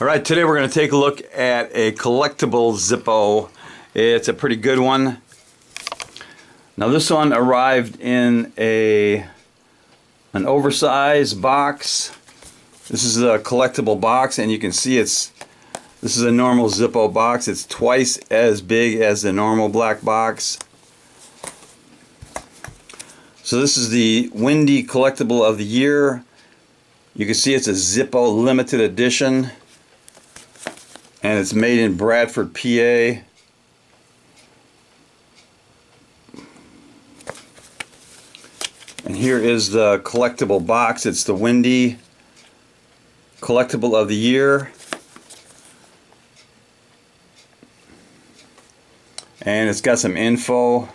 Alright, today we're going to take a look at a collectible Zippo. It's a pretty good one. Now this one arrived in an oversized box. This is a collectible box, and you can see this is a normal Zippo box. It's twice as big as the normal black box. So this is the Windy Collectible of the Year. You can see it's a Zippo limited edition, and it's made in Bradford, PA. And here is the collectible box. It's the Windy Collectible of the Year. And it's got some info.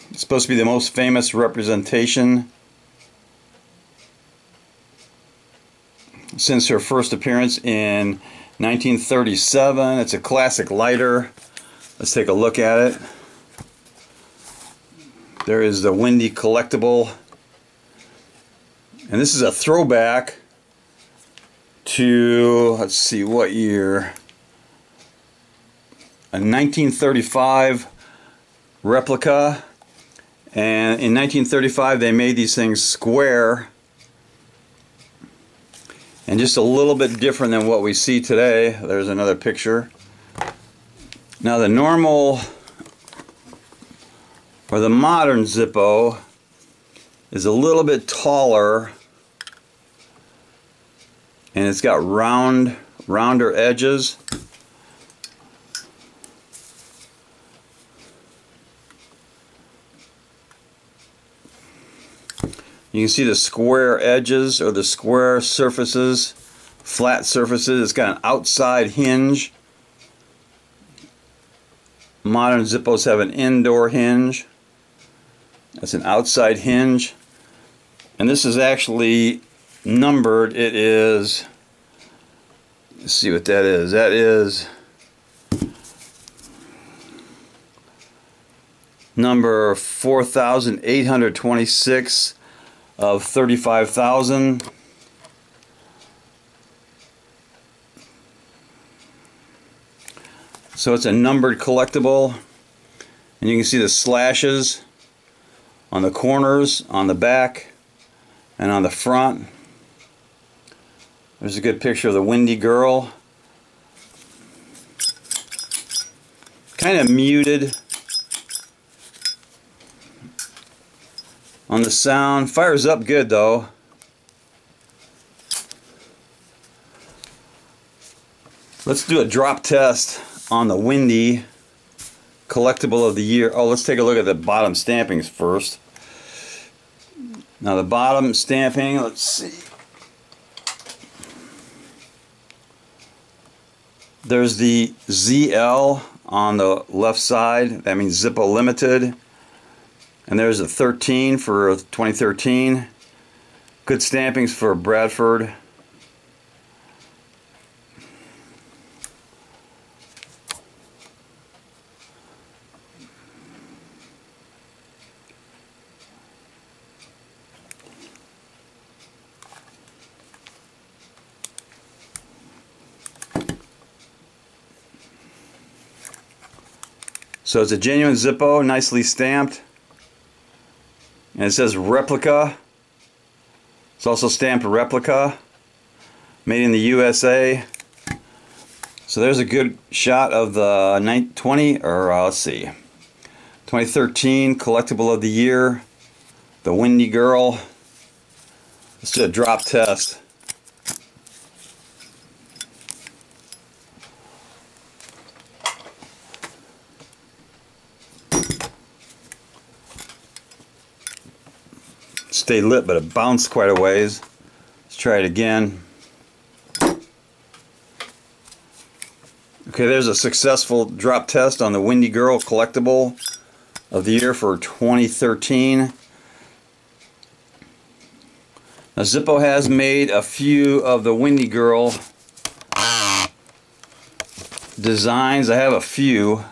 It's supposed to be the most famous representation since her first appearance in 1937. It's a classic lighter. Let's take a look at it. There is the Windy Collectible. And this is a throwback to, let's see, what year? A 1935 replica. And in 1935 they made these things square and just a little bit different than what we see today. There's another picture. Now the normal or the modern Zippo is a little bit taller, and it's got rounder edges. You can see the square edges or the square surfaces, flat surfaces. It's got an outside hinge. Modern Zippos have an indoor hinge. That's an outside hinge. And this is actually numbered. It is, let's see what that is. That is number 4,826 of 35,000. So it's a numbered collectible, and you can see the slashes on the corners, on the back, and on the front. There's a good picture of the Windy Girl. Kind of muted on the sound. Fires up good though. Let's do a drop test on the Windy Collectible of the Year. Oh, let's take a look at the bottom stampings first. Now the bottom stamping, let's see. There's the ZL on the left side. That means Zippo Limited. And there's a 13 for 2013. Good stampings for Bradford. So it's a genuine Zippo, nicely stamped. And it says replica. It's also stamped replica, made in the USA. So there's a good shot of the 2013 Collectible of the Year, the Windy Girl. Let's do a drop test. Stayed lit, but it bounced quite a ways. Let's try it again. Okay, there's a successful drop test on the Windy Girl Collectible of the Year for 2013. Now Zippo has made a few of the Windy Girl designs. I have a few.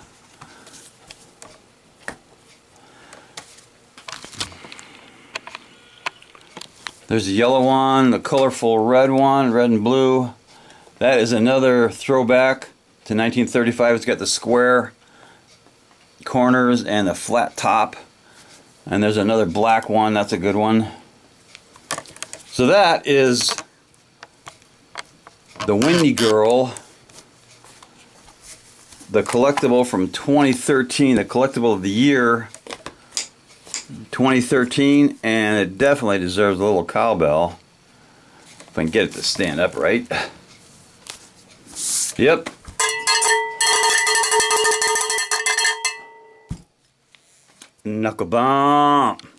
There's a yellow one, the colorful red one, red and blue. That is another throwback to 1935. It's got the square corners and the flat top. And there's another black one, that's a good one. So that is the Windy Girl, the collectible from 2013, the collectible of the year 2013, and it definitely deserves a little cowbell if I can get it to stand up right. Yep. Knuckle bump.